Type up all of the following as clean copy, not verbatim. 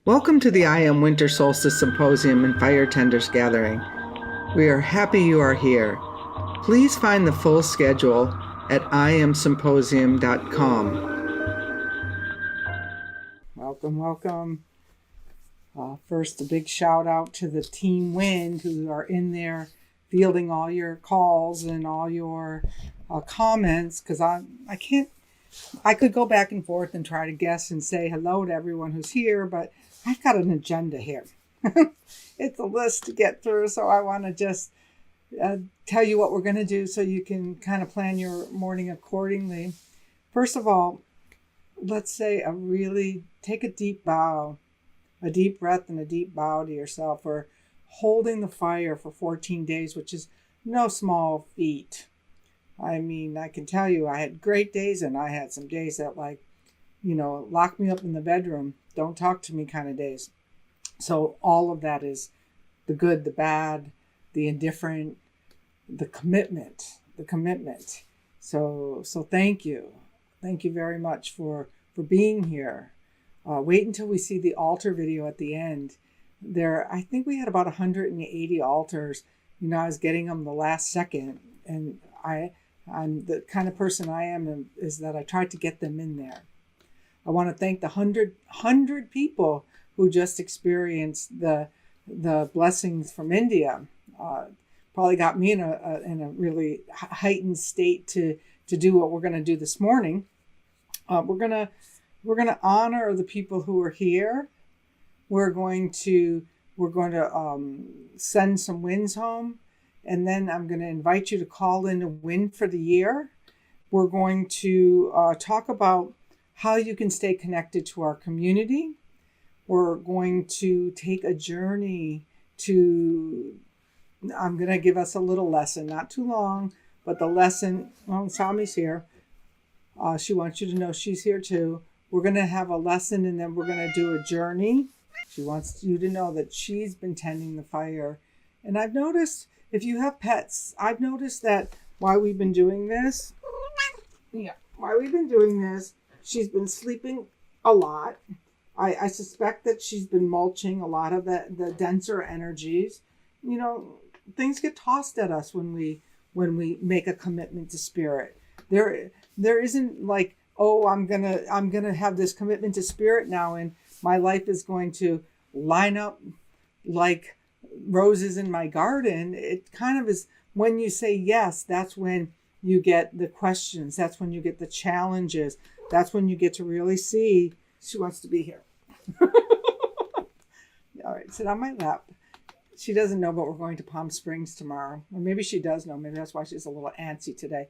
Welcome to the IAM Winter Solstice Symposium and Fire Tenders Gathering. We are happy you are here. Please find the full schedule at iamsymposium.com. Welcome. First, a big shout out to the Team Wind who are in there fielding all your calls and all your comments, because I could go back and forth and try to guess and say hello to everyone who's here, but I've got an agenda here. It's a list to get through, so I want to just tell you what we're going to do so you can kind of plan your morning accordingly. First of all, let's say take a deep bow, a deep breath and a deep bow to yourself. We're holding the fire for 14 days, which is no small feat. I mean, I can tell you I had great days and I had some days that lock me up in the bedroom, don't talk to me kind of days. So all of that is the good, the bad, the indifferent, the commitment. So thank you. Thank you very much for being here. Wait until we see the altar video at the end. I think we had about 180 altars. I was getting them the last second, and I'm the kind of person I am is that I tried to get them in there. I want to thank the 100 people who just experienced the blessings from India. Probably got me in a really heightened state to do what we're going to do this morning. We're gonna honor the people who are here. We're going to send some winds home, and then I'm going to invite you to call in a wind for the year. We're going to talk about how you can stay connected to our community. We're going to take a journey I'm going to give us a little lesson, not too long, but the lesson, Sami's here. She wants you to know she's here too. We're going to have a lesson, and then we're going to do a journey. She wants you to know that she's been tending the fire. And I've noticed, if you have pets, I've noticed that while we've been doing this, she's been sleeping a lot. I suspect that she's been mulching a lot of the denser energies. Things get tossed at us when we make a commitment to spirit. There isn't like, oh, I'm gonna have this commitment to spirit now, and my life is going to line up like roses in my garden. It kind of is when you say yes, that's when you get the questions. That's when you get the challenges. That's when you get to really see. She wants to be here. All right, sit on my lap. She doesn't know, but we're going to Palm Springs tomorrow. Or maybe she does know. Maybe that's why she's a little antsy today.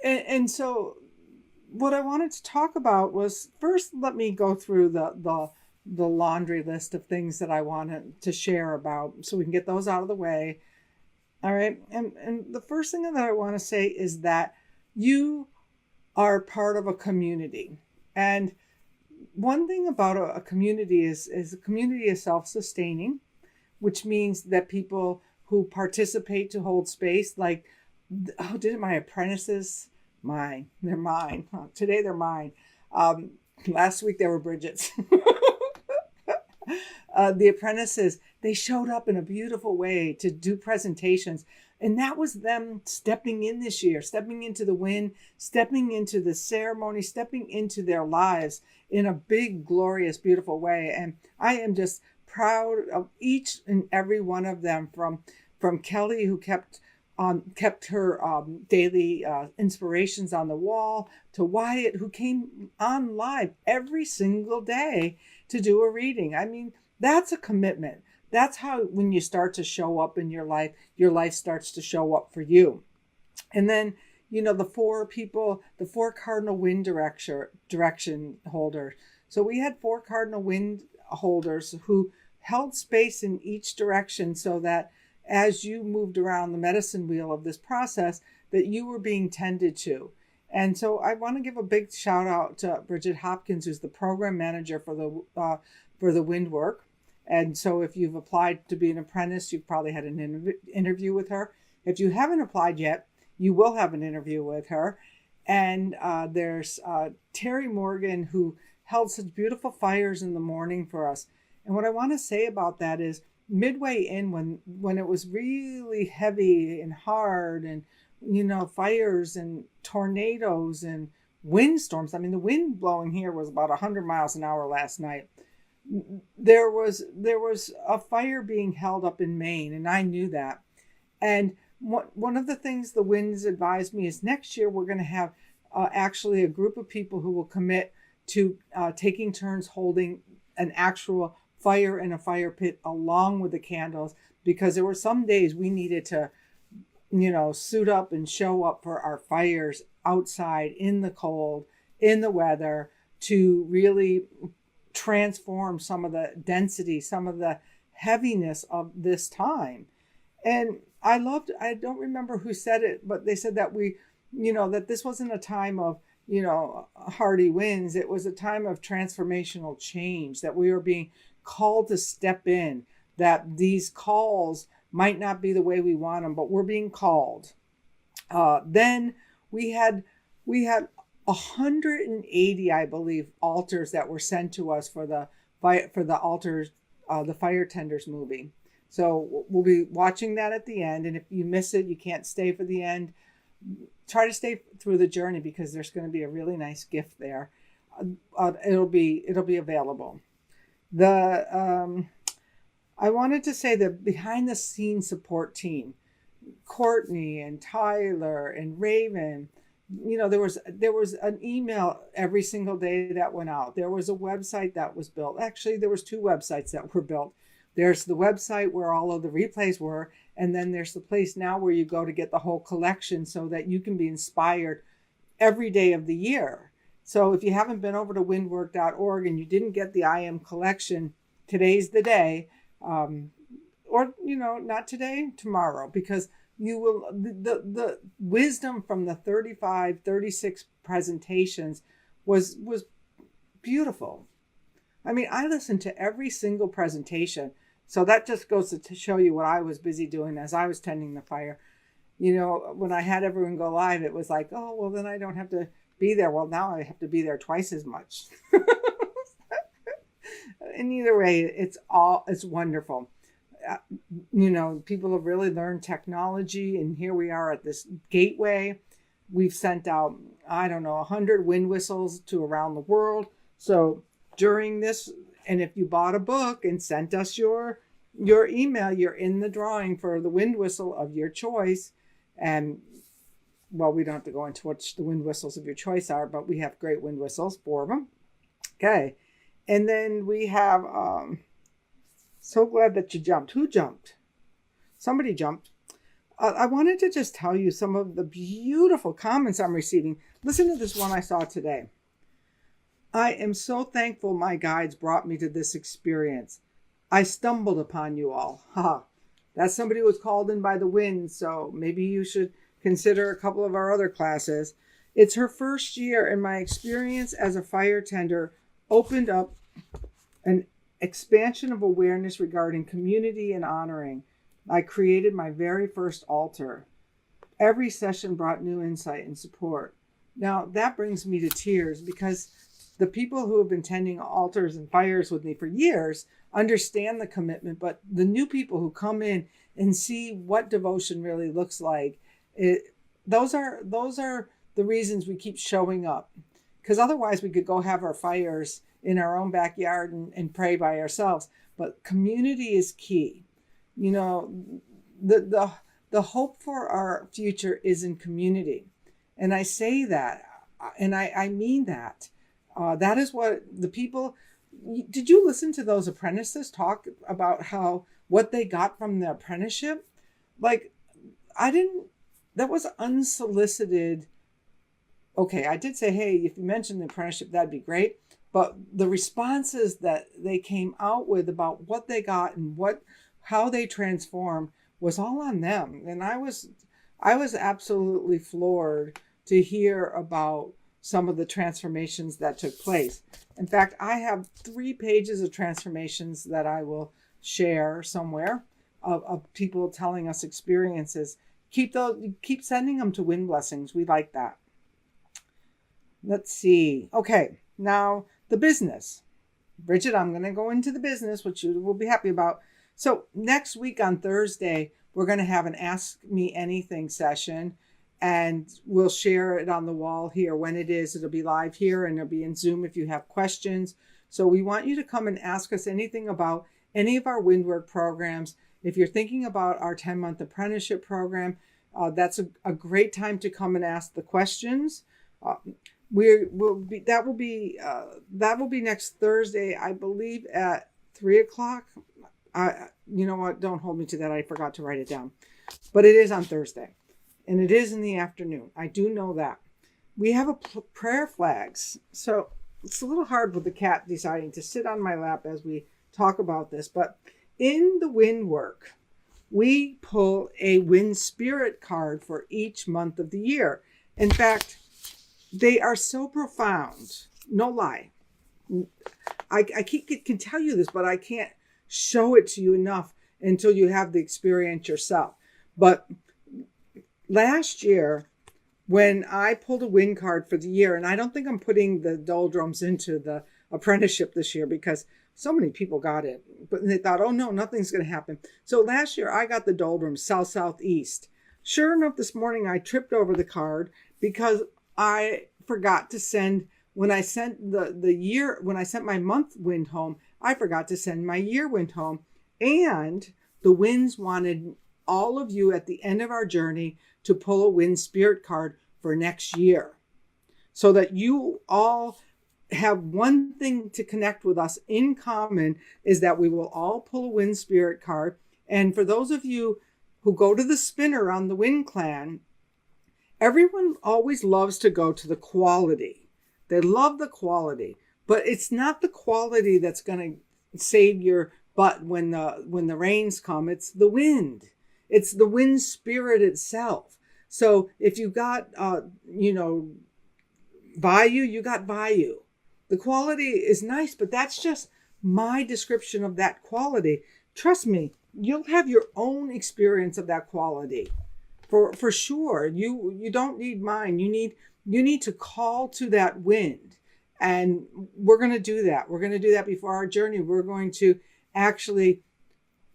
And so what I wanted to talk about was, first, let me go through the laundry list of things that I wanted to share about so we can get those out of the way. All right. And the first thing that I want to say is that you are part of a community. And one thing about a community is a community is self-sustaining, which means that people who participate to hold space, like, didn't my apprentices, they're mine. Today they're mine. Last week they were Bridget's. The apprentices, they showed up in a beautiful way to do presentations. And that was them stepping in this year, stepping into the wind, stepping into the ceremony, stepping into their lives in a big, glorious, beautiful way. And I am just proud of each and every one of them, from Kelly, who kept her daily inspirations on the wall, to Wyatt, who came on live every single day to do a reading. I mean, that's a commitment. That's how, when you start to show up in your life starts to show up for you. And then, the four cardinal wind direction holders. So we had 4 cardinal wind holders who held space in each direction, so that as you moved around the medicine wheel of this process, that you were being tended to. And so I want to give a big shout out to Bridget Hopkins, who's the program manager for the wind work. And so if you've applied to be an apprentice, you've probably had an interview with her. If you haven't applied yet, you will have an interview with her. And there's Terry Morgan, who held such beautiful fires in the morning for us. And what I want to say about that is midway in, when it was really heavy and hard, and fires and tornadoes and windstorms. I mean, the wind blowing here was about 100 miles an hour last night. There was a fire being held up in Maine, and I knew that. And one of the things the winds advised me is next year we're going to have actually a group of people who will commit to taking turns holding an actual fire in a fire pit along with the candles, because there were some days we needed to suit up and show up for our fires outside in the cold, in the weather, to really transform some of the density, some of the heaviness of this time. And I don't remember who said it, but they said that that this wasn't a time of, hardy winds. It was a time of transformational change, that we were being called to step in, that these calls might not be the way we want them, but we're being called. Then we had 180, I believe, altars that were sent to us for the altars, the Fire Tenders movie. So we'll be watching that at the end. And if you miss it, you can't stay for the end, try to stay through the journey, because there's going to be a really nice gift there. It'll be available. I wanted to say the behind the scenes support team, Courtney and Tyler and Raven, there was an email every single day that went out. There was a website that was built. Actually, there was 2 websites that were built. There's the website where all of the replays were, and then there's the place now where you go to get the whole collection so that you can be inspired every day of the year. So if you haven't been over to windwork.org and you didn't get the IAM collection, today's the day. Or not today, tomorrow, because you will, the wisdom from the 36 presentations was beautiful. I mean, I listened to every single presentation. So that just goes to show you what I was busy doing as I was tending the fire. When I had everyone go live, it was like, oh, well, then I don't have to be there. Well, now I have to be there twice as much. And either way, it's wonderful. People have really learned technology, and here we are at this gateway. We've sent out, 100 wind whistles to around the world. So during this, and if you bought a book and sent us your email, you're in the drawing for the wind whistle of your choice. And well, we don't have to go into what the wind whistles of your choice are, but we have great wind whistles, 4 of them. Okay. And then we have, so glad that you jumped. Who jumped? Somebody jumped. I wanted to just tell you some of the beautiful comments I'm receiving. Listen to this one I saw today. I am so thankful my guides brought me to this experience. I stumbled upon you all. Ha! That's somebody who was called in by the wind, so maybe you should consider a couple of our other classes. It's her first year, and my experience as a fire tender opened up an expansion of awareness regarding community and honoring. I created my very first altar. Every session brought new insight and support. Now, that brings me to tears, because the people who have been tending altars and fires with me for years understand the commitment, but the new people who come in and see what devotion really looks like, those are the reasons we keep showing up. Because otherwise we could go have our fires in our own backyard and pray by ourselves. But community is key. The hope for our future is in community. And I say that, and I mean that. That is what the people, did you listen to those apprentices talk about what they got from the apprenticeship? Like, that was unsolicited. Okay, I did say, hey, if you mentioned the apprenticeship, that'd be great. But the responses that they came out with about what they got and how they transformed was all on them. And I was absolutely floored to hear about some of the transformations that took place. In fact, I have 3 pages of transformations that I will share somewhere of people telling us experiences. Keep sending them to Wind Blessings. We like that. Let's see. Okay, now the business. Bridget, I'm going to go into the business, which you will be happy about. So next week on Thursday, we're going to have an Ask Me Anything session, and we'll share it on the wall here when it is. It'll be live here, and it'll be in Zoom if you have questions. So we want you to come and ask us anything about any of our windwork programs. If you're thinking about our 10-month apprenticeship program, that's a great time to come and ask the questions. That will be next Thursday, I believe, at 3:00. You know what? Don't hold me to that. I forgot to write it down, but it is on Thursday, and it is in the afternoon. I do know that. We have prayer flags, so it's a little hard with the cat deciding to sit on my lap as we talk about this. But in the wind work, we pull a wind spirit card for each month of the year. In fact, they are so profound. No lie. I can tell you this, but I can't show it to you enough until you have the experience yourself. But last year, when I pulled a wind card for the year, and I don't think I'm putting the doldrums into the apprenticeship this year because so many people got it, but they thought, oh no, nothing's going to happen. So last year I got the doldrums, south, southeast. Sure enough, this morning I tripped over the card because I forgot to send, when I sent when I sent my month wind home, I forgot to send my year wind home. And the winds wanted all of you at the end of our journey to pull a wind spirit card for next year, so that you all have one thing to connect with us in common, is that we will all pull a wind spirit card. And for those of you who go to the spinner on the Wind Clan, everyone always loves to go to the quality. They love the quality, but it's not the quality that's going to save your butt when the rains come. It's the wind. It's the wind spirit itself. So if you got, Bayou, you got Bayou. The quality is nice, but that's just my description of that quality. Trust me, you'll have your own experience of that quality. For sure. You don't need mine. You need to call to that wind. And we're going to do that. We're going to do that before our journey. We're going to actually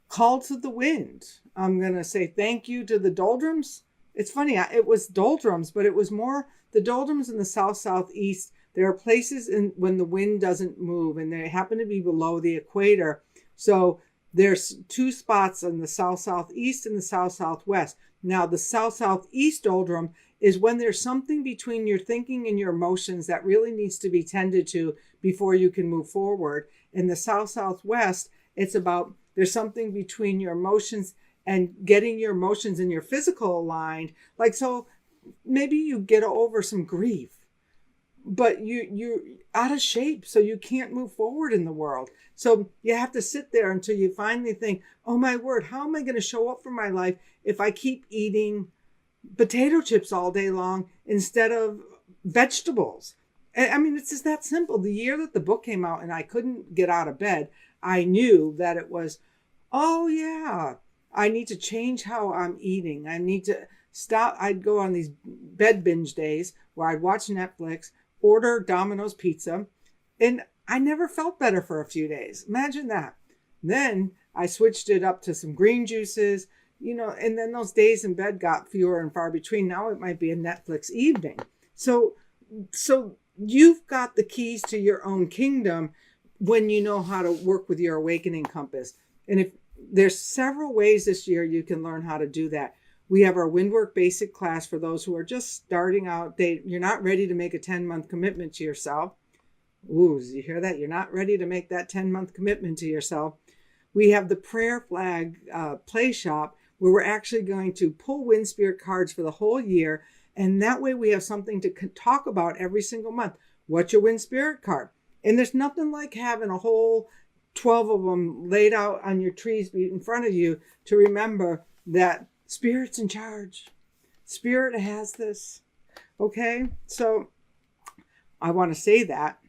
call to the wind. I'm going to say thank you to the doldrums. It's funny, it was doldrums, but it was more the doldrums in the south, southeast. There are places when the wind doesn't move, and they happen to be below the equator. So there's two spots in the south, southeast and the south, southwest. Now, the south, southeast doldrum is when there's something between your thinking and your emotions that really needs to be tended to before you can move forward. In the south, southwest, it's about there's something between your emotions and getting your emotions and your physical aligned. Like, so maybe you get over some grief, but you're out of shape, so you can't move forward in the world. So you have to sit there until you finally think, oh my word, how am I going to show up for my life if I keep eating potato chips all day long instead of vegetables? I mean, it's just that simple. The year that the book came out and I couldn't get out of bed, I knew that it was, oh yeah, I need to change how I'm eating. I need to stop. I'd go on these bed binge days where I'd watch Netflix, order Domino's pizza, and I never felt better for a few days. Imagine that. Then I switched it up to some green juices, and then those days in bed got fewer and far between. Now it might be a Netflix evening. So you've got the keys to your own kingdom when you know how to work with your awakening compass. And if there's several ways this year you can learn how to do that. We have our Windwork Basic class for those who are just starting out. You're not ready to make a 10-month commitment to yourself. Ooh, did you hear that? You're not ready to make that 10-month commitment to yourself. We have the Prayer Flag Play Shop, where we're actually going to pull Wind Spirit cards for the whole year. And that way we have something to talk about every single month. What's your Wind Spirit card? And there's nothing like having a whole 12 of them laid out on your trees in front of you to remember that Spirit's in charge. Spirit has this. Okay? So I want to say that.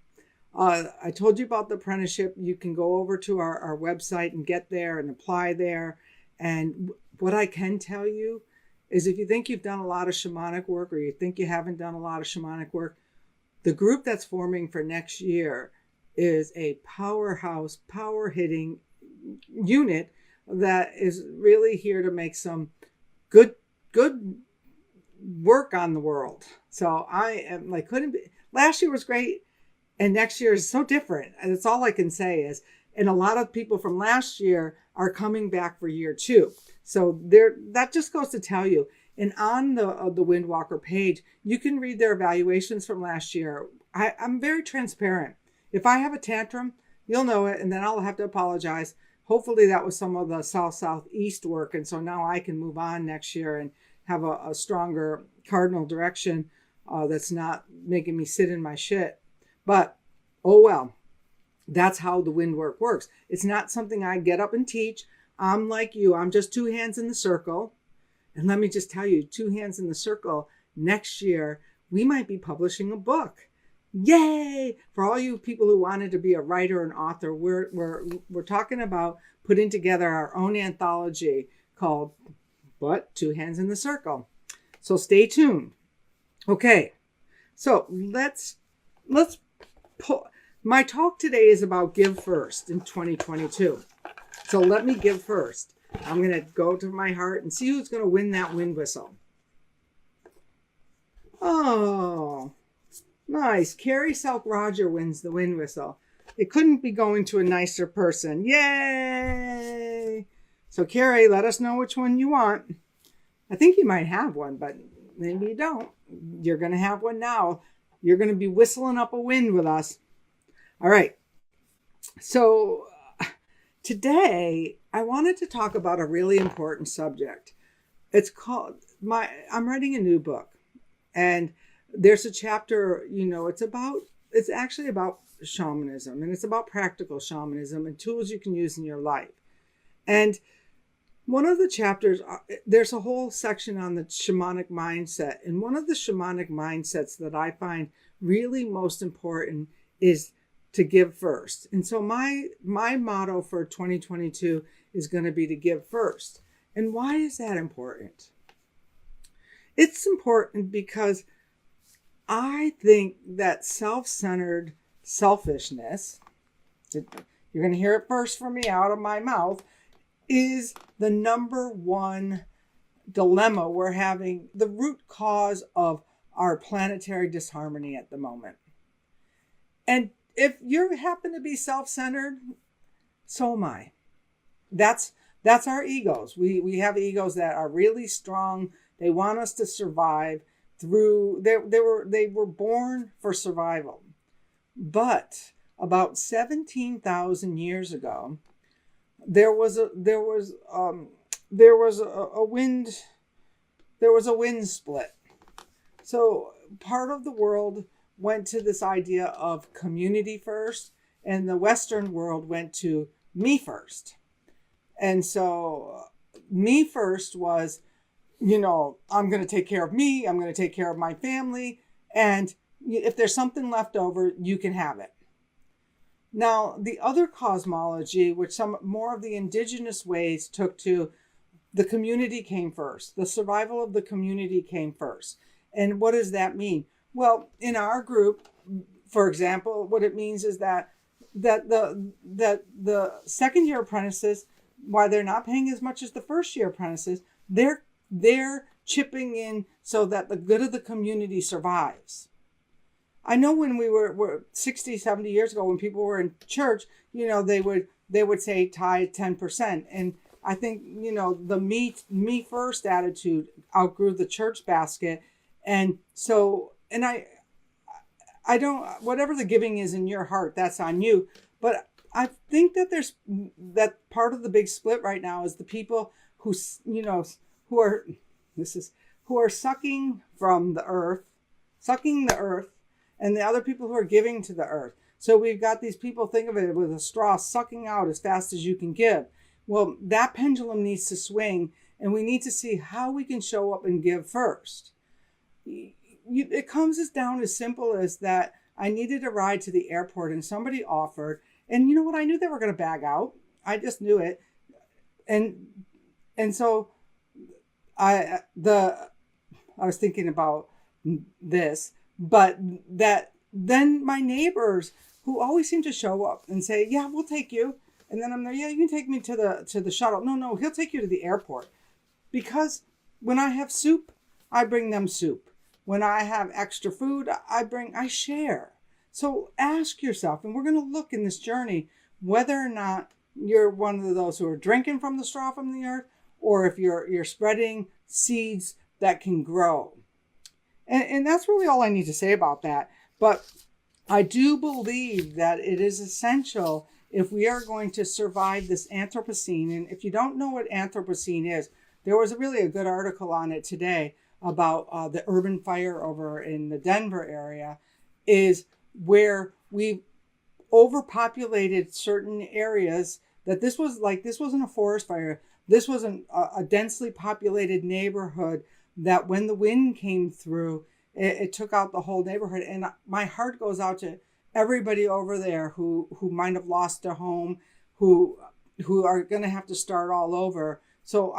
I told you about the apprenticeship. You can go over to our website and get there and apply there. And what I can tell you is if you think you've done a lot of shamanic work, or you think you haven't done a lot of shamanic work, the group that's forming for next year is a powerhouse, power hitting unit that is really here to make some good work on the world. So I am like, couldn't be, last year was great and next year is so different. And that's all I can say is, and a lot of people from last year are coming back for year 2. So there, that just goes to tell you. And on the Windwalker page, you can read their evaluations from last year. I'm very transparent. If I have a tantrum, you'll know it, and then I'll have to apologize. Hopefully that was some of the south-southeast work, and so now I can move on next year and have a stronger cardinal direction that's not making me sit in my shit. But, oh well, that's how the wind work works. It's not something I get up and teach. I'm like you. I'm just 2 hands in the circle. And let me just tell you, 2 hands in the circle, next year, we might be publishing a book. Yay! For all you people who wanted to be a writer and author, we're talking about putting together our own anthology called What? 2 Hands in the Circle. So stay tuned. Okay, so let's pull. My talk today is about give first in 2022. So let me give first. I'm going to go to my heart and see who's going to win that wind whistle. Oh, nice. Carrie Selk Roger wins the wind whistle. It couldn't be going to a nicer person. Yay! So Carrie, let us know which one you want. I think you might have one, but maybe you don't. You're going to have one now. You're going to be whistling up a wind with us. All right. So today I wanted to talk about a really important subject. It's called I'm writing a new book, and there's a chapter, it's actually about shamanism, and it's about practical shamanism and tools you can use in your life. And one of the chapters, there's a whole section on the shamanic mindset. And one of the shamanic mindsets that I find really most important is to give first. And so my motto for 2022 is going to be to give first. And why is that important? It's important because I think that self-centered selfishness, you're going to hear it first from me out of my mouth, is the number one dilemma we're having, the root cause of our planetary disharmony at the moment. And if you happen to be self-centered, so am I. That's our egos. We have egos that are really strong. They want us to survive through, they were born for survival. But about 17,000 years ago, there was a wind split. So part of the world went to this idea of community first, and the Western world went to me first. And so me first was, I'm going to take care of me. I'm going to take care of my family. And if there's something left over, you can have it. Now, the other cosmology, which some more of the indigenous ways took to, the community came first. The survival of the community came first. And what does that mean? Well, in our group, for example, what it means is that the second year apprentices, while they're not paying as much as the first year apprentices, they're chipping in so that the good of the community survives. I know when we were 60, 70 years ago, when people were in church, they would say tithe 10%. And I think, the me first attitude outgrew the church basket. And so, and I don't, whatever the giving is in your heart, that's on you. But I think that that part of the big split right now is the people who are sucking from the earth, and the other people who are giving to the earth. So we've got these people, think of it with a straw sucking out as fast as you can give. Well, that pendulum needs to swing, and we need to see how we can show up and give first. It comes down as simple as that. I needed a ride to the airport, and somebody offered, and you know what? I knew they were going to bag out. I just knew it. And so I was thinking about this, but that then my neighbors who always seem to show up and say, yeah, we'll take you. And then I'm there, yeah, you can take me to the shuttle. No, he'll take you to the airport. Because when I have soup, I bring them soup. When I have extra food, I share. So ask yourself, and we're going to look in this journey, whether or not you're one of those who are drinking from the straw from the earth, or if you're spreading seeds that can grow. And that's really all I need to say about that. But I do believe that it is essential if we are going to survive this Anthropocene. And if you don't know what Anthropocene is, there was really a good article on it today about the urban fire over in the Denver area, is where we've overpopulated certain areas. That this wasn't a forest fire. This wasn't a densely populated neighborhood that when the wind came through, it took out the whole neighborhood. And my heart goes out to everybody over there who might have lost their home, who are going to have to start all over. So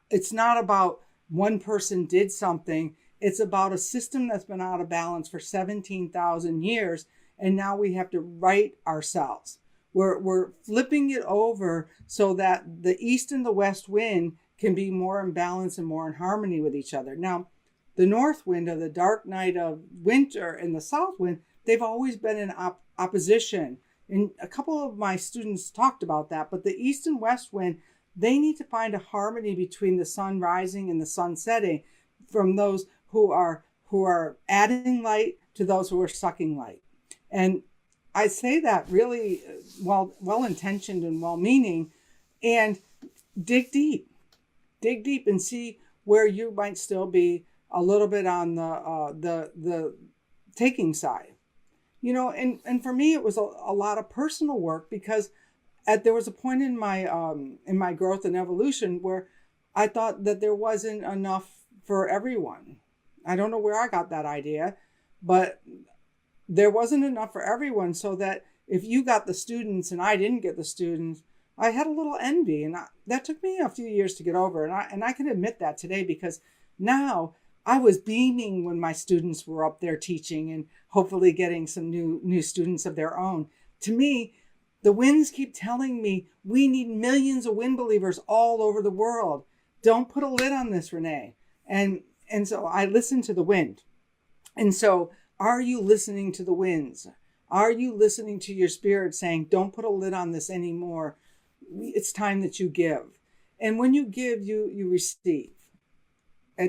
it's not about one person did something. It's about a system that's been out of balance for 17,000 years. And now we have to right ourselves. We're flipping it over so that the east and the west wind can be more in balance and more in harmony with each other. Now, the north wind, or the dark night of winter, and the south wind, they've always been in opposition. And a couple of my students talked about that. But the east and west wind, they need to find a harmony between the sun rising and the sun setting, from those who are adding light to those who are sucking light. And I say that really well-intentioned and well-meaning, and dig deep and see where you might still be a little bit on the taking side, and for me, it was a lot of personal work, because there was a point in my growth and evolution where I thought that there wasn't enough for everyone. I don't know where I got that idea, but there wasn't enough for everyone, so that if you got the students and I didn't get the students, I had a little envy, and that took me a few years to get over. And I can admit that today, because now I was beaming when my students were up there teaching and hopefully getting some new students of their own. To me, the winds keep telling me we need millions of wind believers all over the world. Don't put a lid on this, Renee. And so I listen to the wind. And so, are you listening to the winds? Are you listening to your spirit saying, don't put a lid on this anymore? It's time that you give. And when you give, you receive.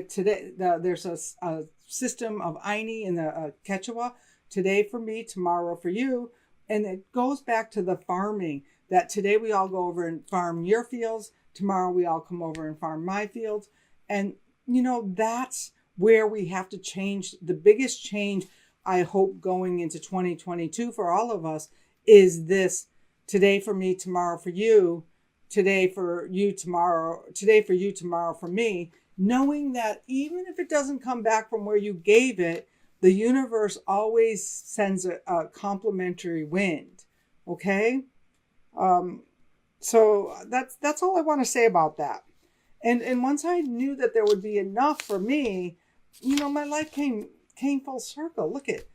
Today, there's a system of Aini in the Quechua. Today for me, tomorrow for you. And it goes back to the farming, that today we all go over and farm your fields. Tomorrow we all come over and farm my fields. And, that's where we have to change. The biggest change, I hope, going into 2022 for all of us is this: today for me, tomorrow for you, today for you, tomorrow for me, knowing that even if it doesn't come back from where you gave it, the universe always sends a complementary wind. Okay? So that's all I want to say about that. And once I knew that there would be enough for me, my life came full circle. Look at,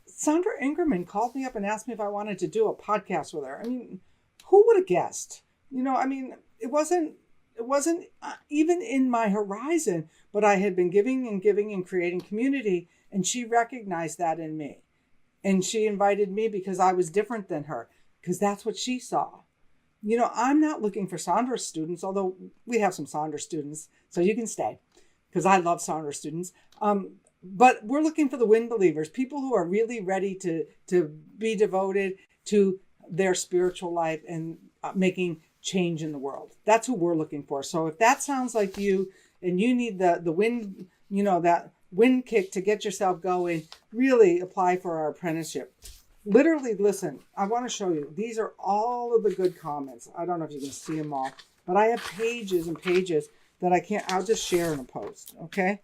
Sandra Ingerman called me up and asked me if I wanted to do a podcast with her. Who would have guessed? It wasn't even in my horizon, but I had been giving and creating community, and she recognized that in me. And she invited me because I was different than her, because that's what she saw. I'm not looking for Sandra students, although we have some Sandra students, so you can stay, because I love Sandra students. But we're looking for the wind believers, people who are really ready to be devoted to their spiritual life and making change in the world. That's who we're looking for. So if that sounds like you, and you need the wind, that wind kick to get yourself going, really apply for our apprenticeship. Literally, listen, I want to show you. These are all of the good comments. I don't know if you can see them all, but I have pages and pages that I'll just share in a post. Okay.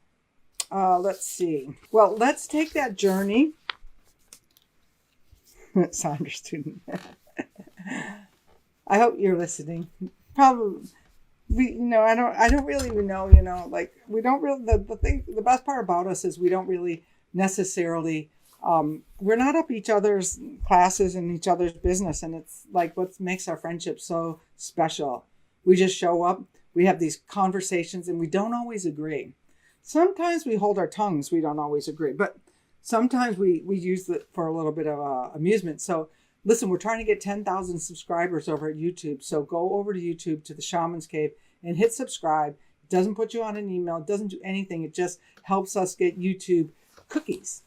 Let's see. Well, let's take that journey. Sandra student. I hope you're listening. Probably, I don't really know, we don't really, the best part about us is we don't really necessarily we're not up each other's classes and each other's business. And it's like what makes our friendship so special. We just show up, we have these conversations, and we don't always agree. Sometimes we hold our tongues, we don't always agree, but sometimes we use it for a little bit of amusement. So listen, we're trying to get 10,000 subscribers over at YouTube. So go over to YouTube, to the Shaman's Cave, and hit subscribe. It doesn't put you on an email. It doesn't do anything. It just helps us get YouTube cookies.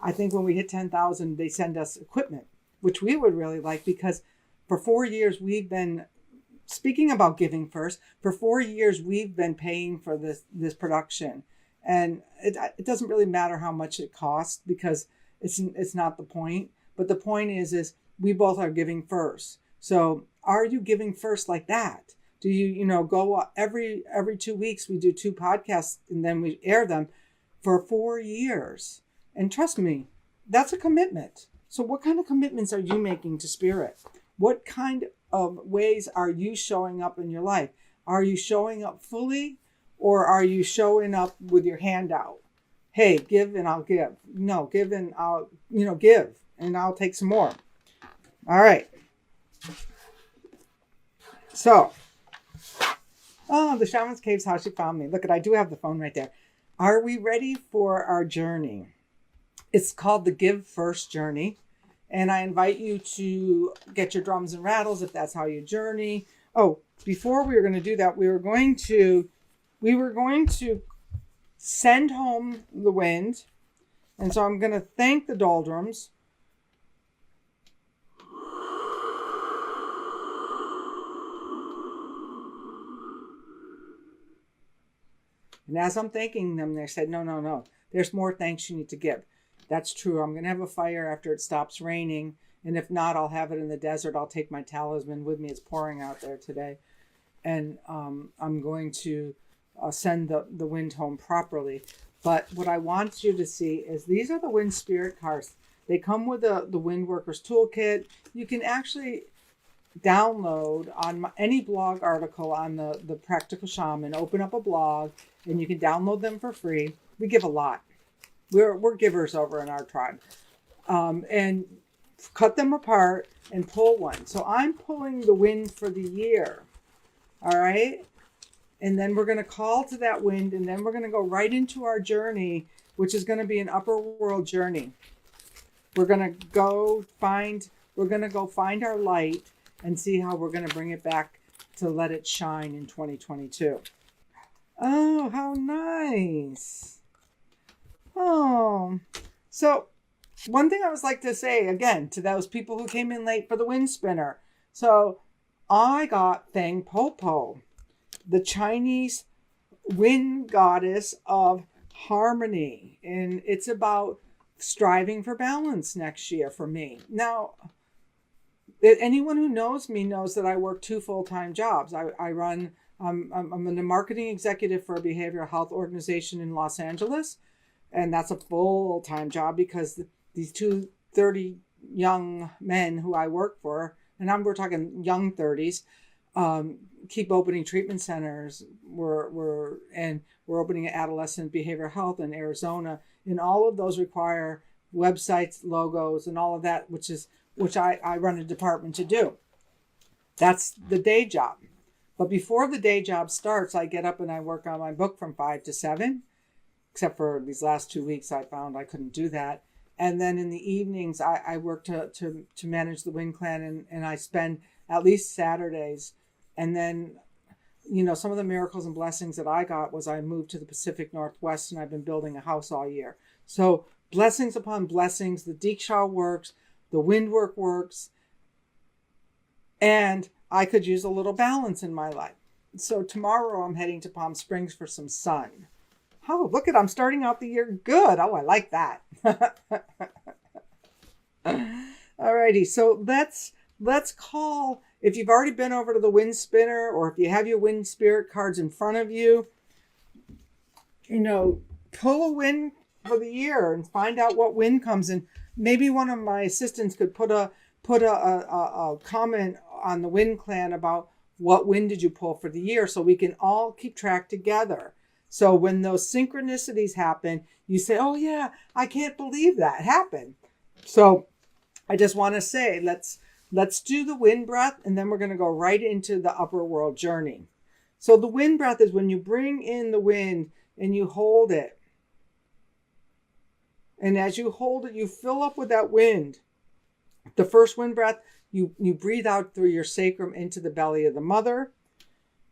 I think when we hit 10,000, they send us equipment, which we would really like, because for 4 years, we've been, speaking about giving first, for 4 years, we've been paying for this production. And it doesn't really matter how much it costs, because it's not the point. But the point is we both are giving first. So are you giving first like that? Do you, go every 2 weeks, we do 2 podcasts and then we air them for 4 years. And trust me, that's a commitment. So what kind of commitments are you making to spirit? What kind of ways are you showing up in your life? Are you showing up fully, or are you showing up with your hand out? Hey, give and I'll give. No, give and I'll, give and I'll take some more. All right. So, the Shaman's Cave's how she found me. Look, I do have the phone right there. Are we ready for our journey? It's called the Give First Journey. And I invite you to get your drums and rattles if that's how you journey. Oh, before we were going to do that, we were going to send home the wind. And so I'm going to thank the doldrums. And as I'm thanking them, they said, no. There's more thanks you need to give. That's true. I'm going to have a fire after it stops raining. And if not, I'll have it in the desert. I'll take my talisman with me. It's pouring out there today. And I'm going to send the wind home properly. But what I want you to see is these are the wind spirit cards. They come with the Wind Workers Toolkit. You can actually download on any blog article on the Practical Shaman. Open up a blog and you can download them for free. We give a lot. We're givers over in our tribe. And cut them apart and pull one. So I'm pulling the wind for the year. All right. And then we're going to call to that wind, and then we're going to go right into our journey, which is going to be an upper world journey. We're going to go find our light and see how we're going to bring it back to let it shine in 2022. Oh, how nice. Oh, so one thing I would like to say again to those people who came in late for the wind spinner. So I got Thang Popo, the Chinese wind goddess of harmony. And it's about striving for balance next year for me. Now, anyone who knows me knows that I work 2 full-time jobs. I'm a marketing executive for a behavioral health organization in Los Angeles. And that's a full-time job because these 30 young men who I work for, and we're talking young 30s, keep opening treatment centers. We're opening adolescent behavioral health in Arizona, and all of those require websites, logos, and all of that, which I run a department to do. That's the day job. But before the day job starts, I get up and I work on my book from 5 to 7. Except for these last 2 weeks, I found I couldn't do that. And then in the evenings, I work to manage the Wind Clan, and I spend at least Saturdays. And then, some of the miracles and blessings that I got was I moved to the Pacific Northwest, and I've been building a house all year. So blessings upon blessings, the Diksha works, the wind work works, and I could use a little balance in my life. So tomorrow I'm heading to Palm Springs for some sun. Oh, look I'm starting out the year good. Oh, I like that. Alrighty, so let's call, if you've already been over to the wind spinner, or if you have your wind spirit cards in front of you, pull a wind for the year and find out what wind comes in. Maybe one of my assistants could put a comment on the Wind Clan about what wind did you pull for the year, so we can all keep track together. So when those synchronicities happen, you say, oh yeah, I can't believe that happened. So I just want to say, let's do the wind breath, and then we're going to go right into the upper world journey. So the wind breath is when you bring in the wind and you hold it. And as you hold it, you fill up with that wind. The first wind breath, you breathe out through your sacrum into the belly of the mother.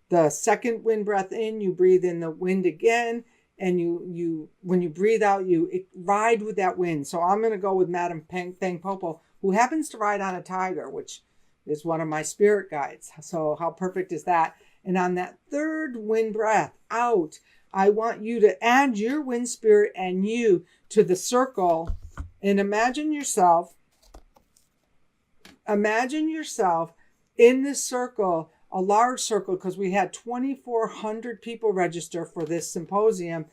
The second wind breath in, you breathe in the wind again. And you when you breathe out, you ride with that wind. So I'm going to go with Madame Thang Popo, who happens to ride on a tiger, which is one of my spirit guides. So how perfect is that? And on that third wind breath out, I want you to add your wind spirit and you to the circle, and imagine yourself in this circle, a large circle, because we had 2,400 people register for this symposium,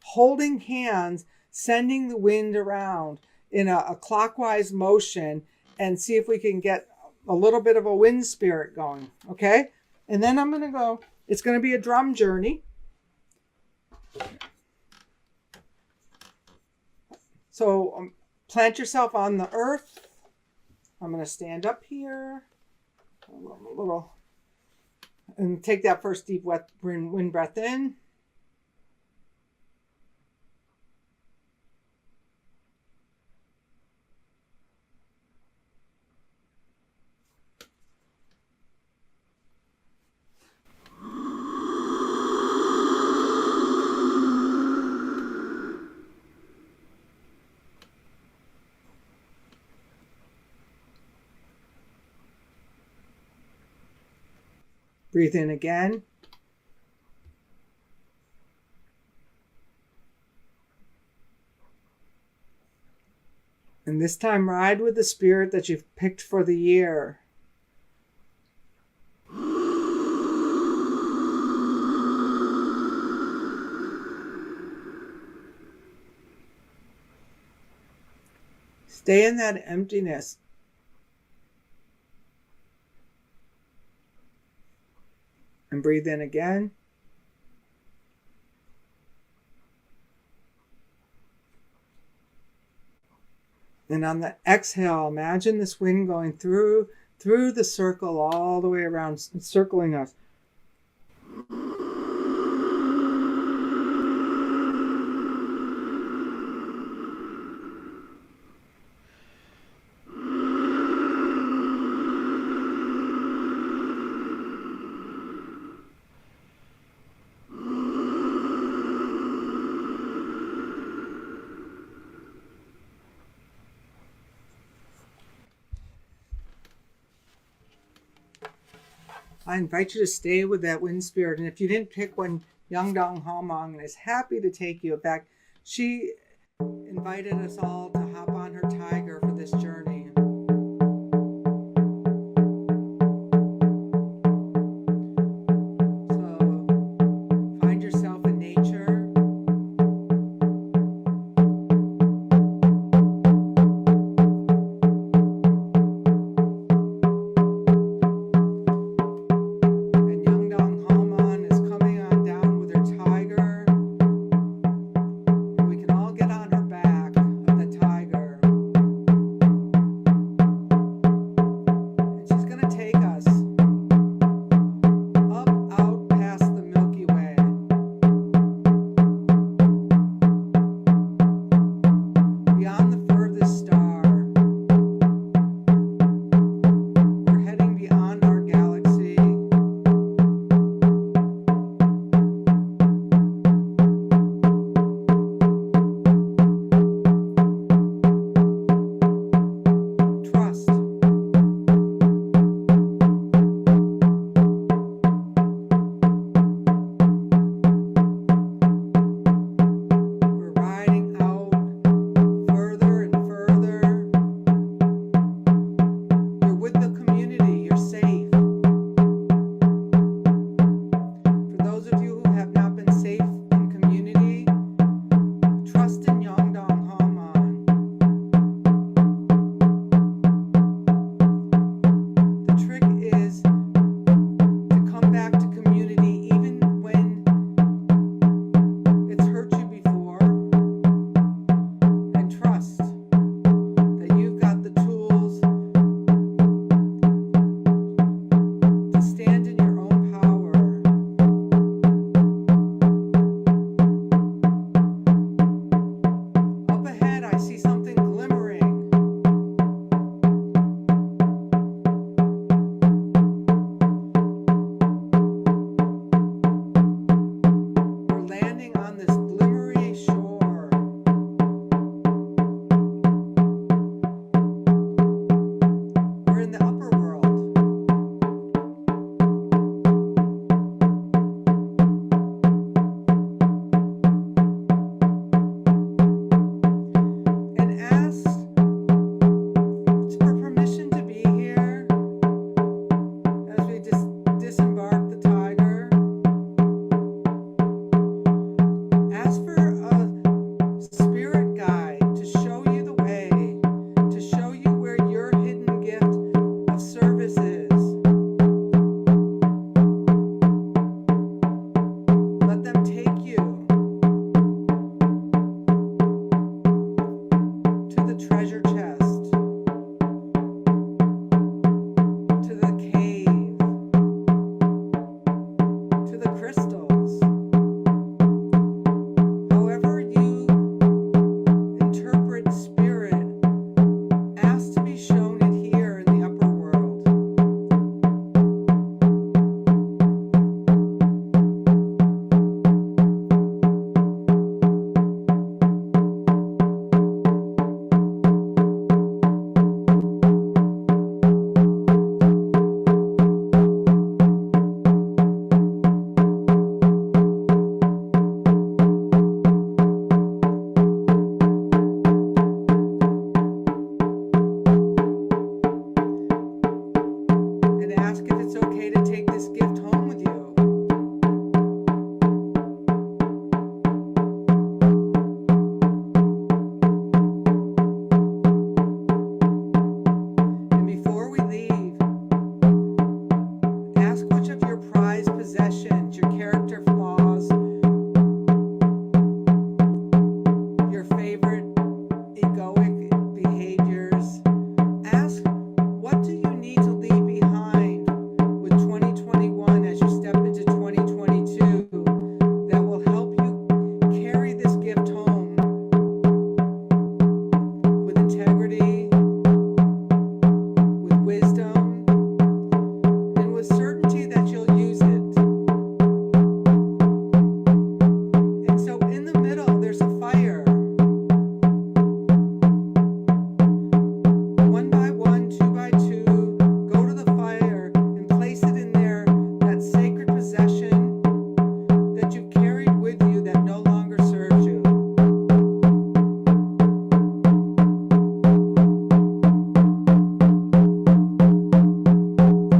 holding hands, sending the wind around in a clockwise motion, and see if we can get a little bit of a wind spirit going. Okay? And then I'm going to go, it's going to be a drum journey. So plant yourself on the earth. I'm going to stand up here a little and take that first deep wind breath in. Breathe in again. And this time ride with the spirit that you've picked for the year. Stay in that emptiness. And breathe in again. And on the exhale, imagine this wind going through the circle all the way around, circling us. I invite you to stay with that wind spirit. And if you didn't pick one, Young Dong Hamong is happy to take you. In fact, she invited us all to hop on her tiger for this journey. So find yourself in nature. Tiger. We can all get on her back of the tiger. ask if it's okay to take this gift home with you. And before we leave, ask which of your prized possessions, your character flaws, your favorite egoic behaviors, ask what do you need to leave behind with 2021 as you step into 2022 that will help you carry this gift home with integrity, with wisdom, and with certainty that you'll use it. And so in the middle, there's a fire. One by one, two by two, go to the fire and place it in there, that sacred possession that you've carried with you that no longer serves you.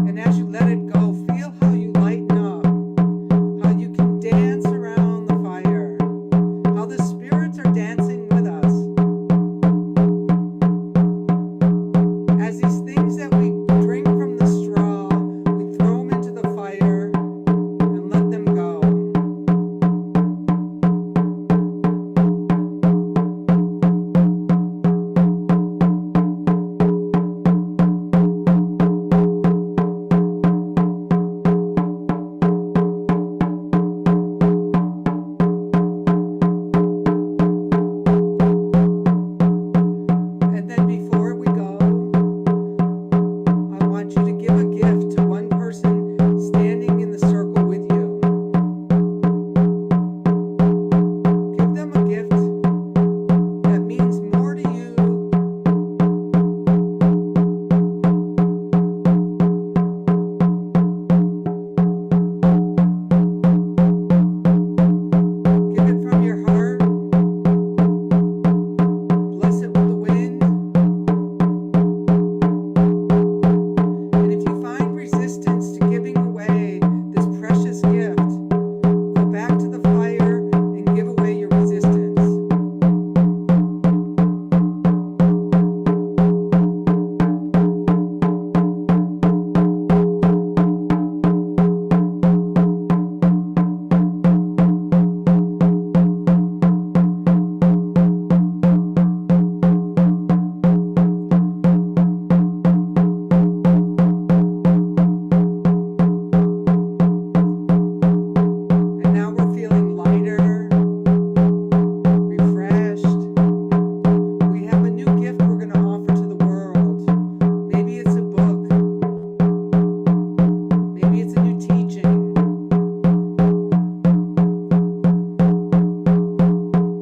And as you let it go, feel how you lighten up, how you can dance around the fire, how the spirits are dancing with us. As these things that we drink from the straw, we throw them into the fire and let them go. And then before we go, I want you to give a gift to one person standing in the circle with you. Give them a gift that means more to you. Give it from your heart. Bless it with the wind. And if you find resistance to giving away this precious gift, go back to the fire and give away your resistance. And now we're feeling lighter, refreshed. We have a new gift we're going to offer to the world. Maybe it's a book. Maybe it's a new teaching.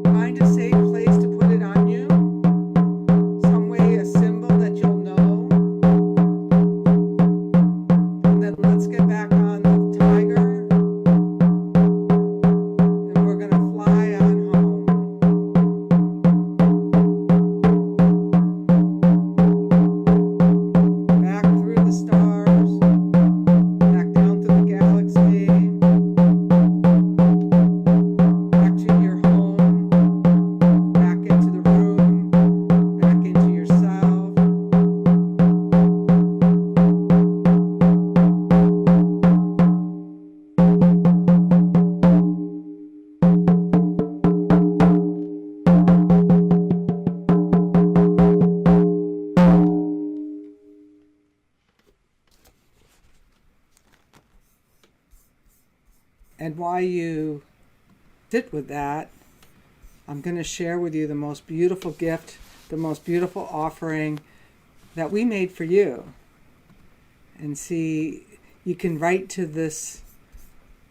Find a safe place to put it on you. Some way, a symbol that you'll know. And then let's get back on the tiger. And we're going to fly on home. Back through the stars, back down through the galaxy, back to your home, back into the room, back into yourself. And while you sit with that, I'm going to share with you the most beautiful gift, the most beautiful offering that we made for you. And see, you can write to this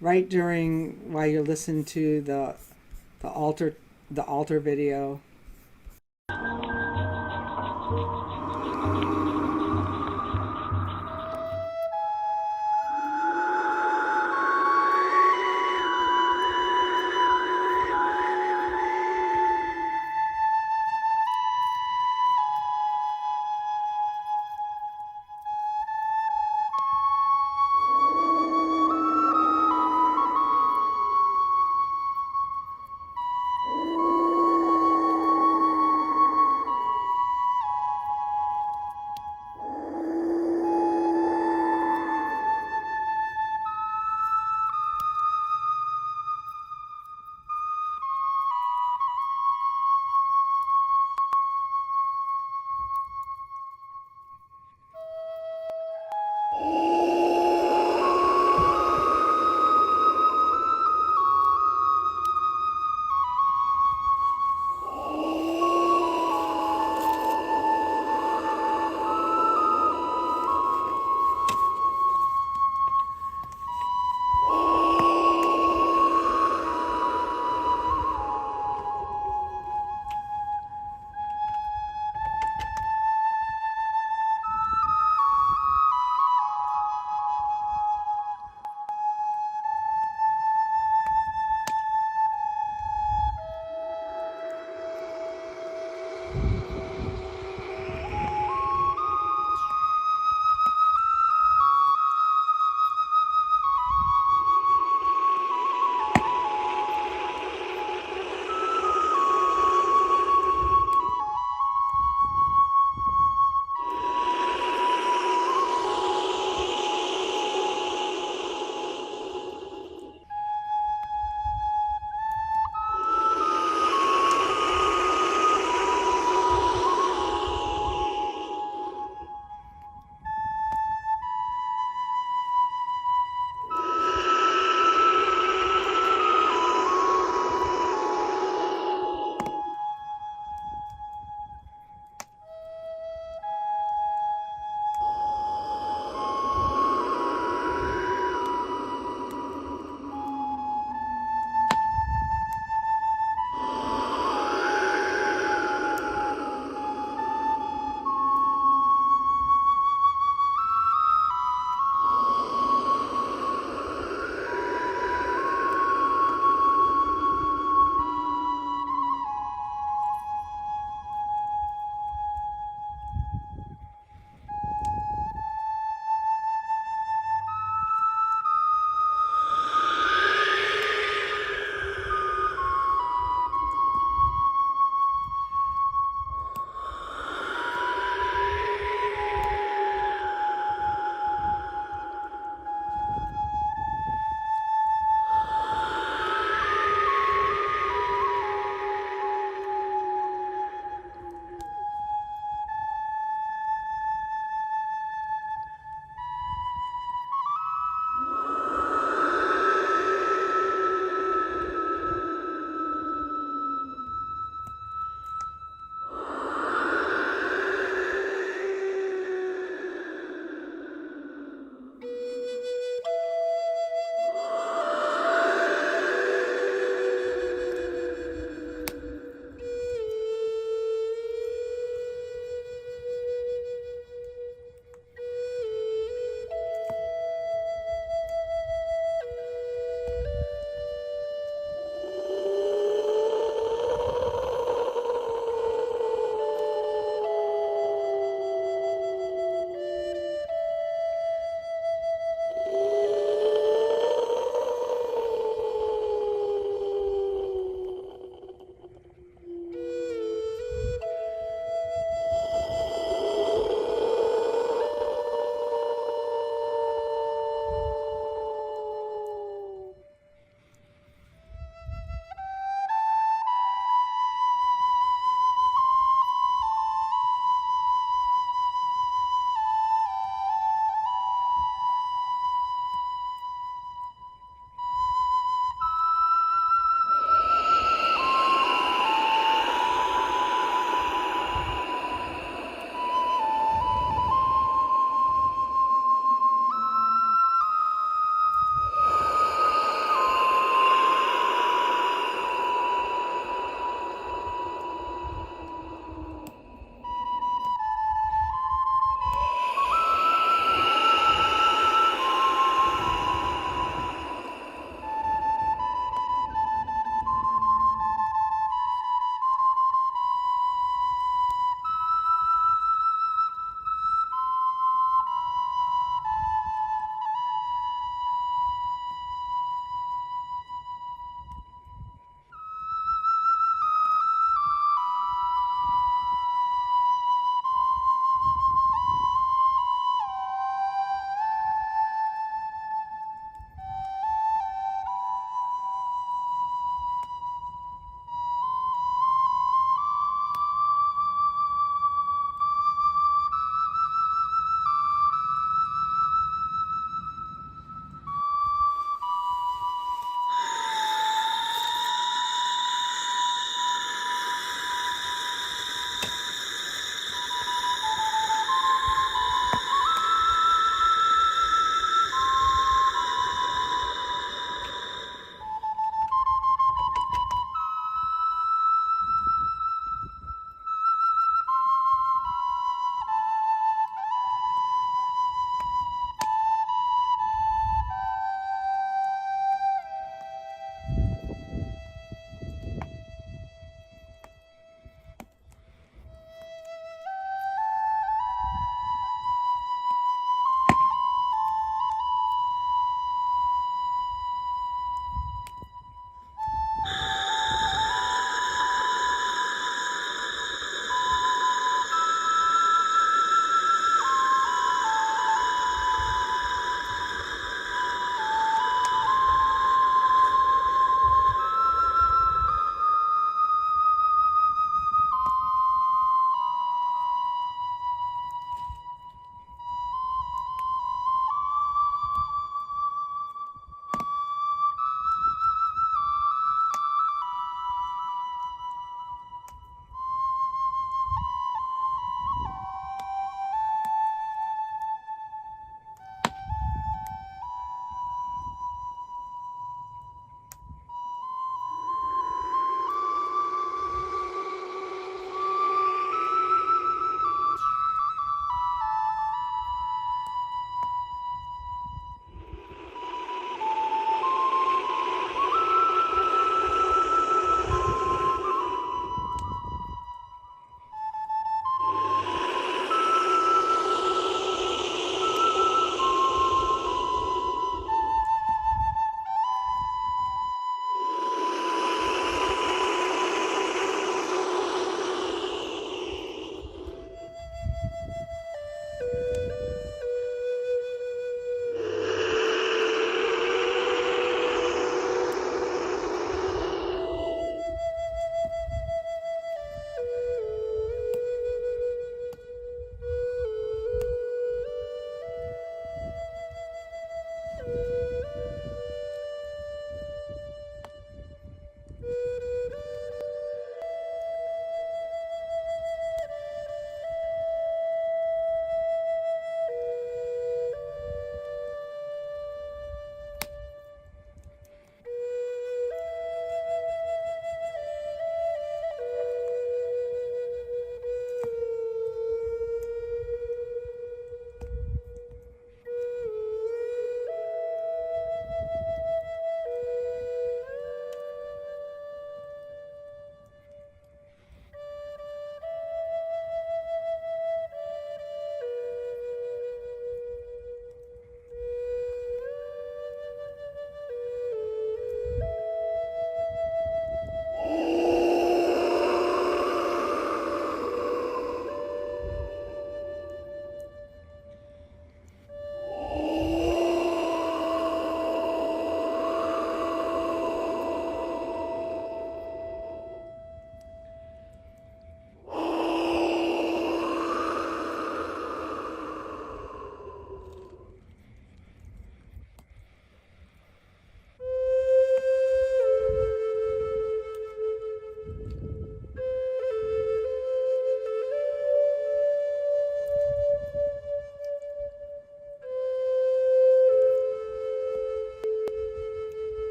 right during while you're listening to the altar video.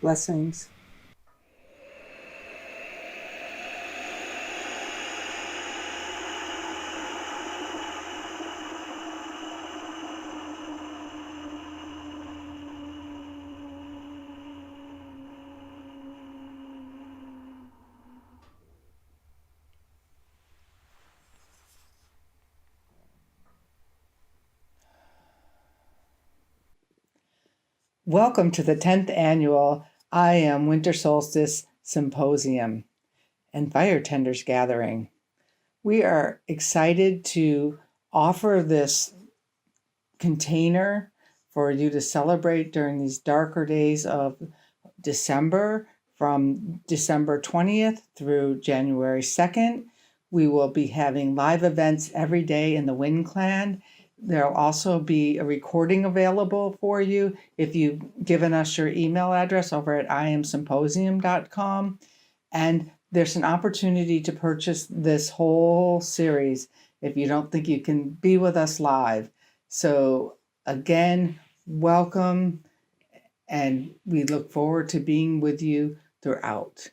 Blessings. Welcome to the 10th annual IAM Winter Solstice Symposium and Fire Tenders Gathering. We are excited to offer this container for you to celebrate during these darker days of December, from December 20th through January 2nd. We will be having live events every day in the Wind Clan. There'll also be a recording available for you if you've given us your email address over at iamsymposium.com. And there's an opportunity to purchase this whole series if you don't think you can be with us live. So again, welcome, and we look forward to being with you throughout.